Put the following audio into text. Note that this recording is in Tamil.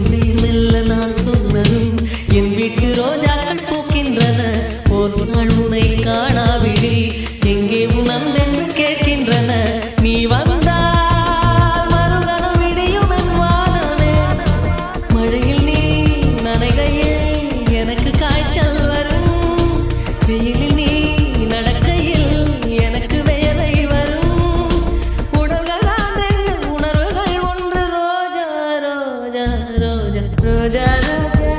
மெல்ல நான் சொன்னதும் என் வீட்டு ரோஜாக்கள் பூக்கின்றன. ஒரு நாள் உன்னை காணாவிடில் எங்கே உன் அன்பென்று கேட்கின்றன. நீ வந்தால் மறுகணம் விடியும் என் வானமே. மழையில் நீ நனைகையில் எனக்கு காய்ச்சல் வரும். வெயிலில் நீ நடக்கையில் எனக்கு வேலை வரும். உடல்கள் ரெண்டு உணர்வுகள் ஒன்று. ரோஜா ரோஜா ரோஜா ரோஜா ரோஜா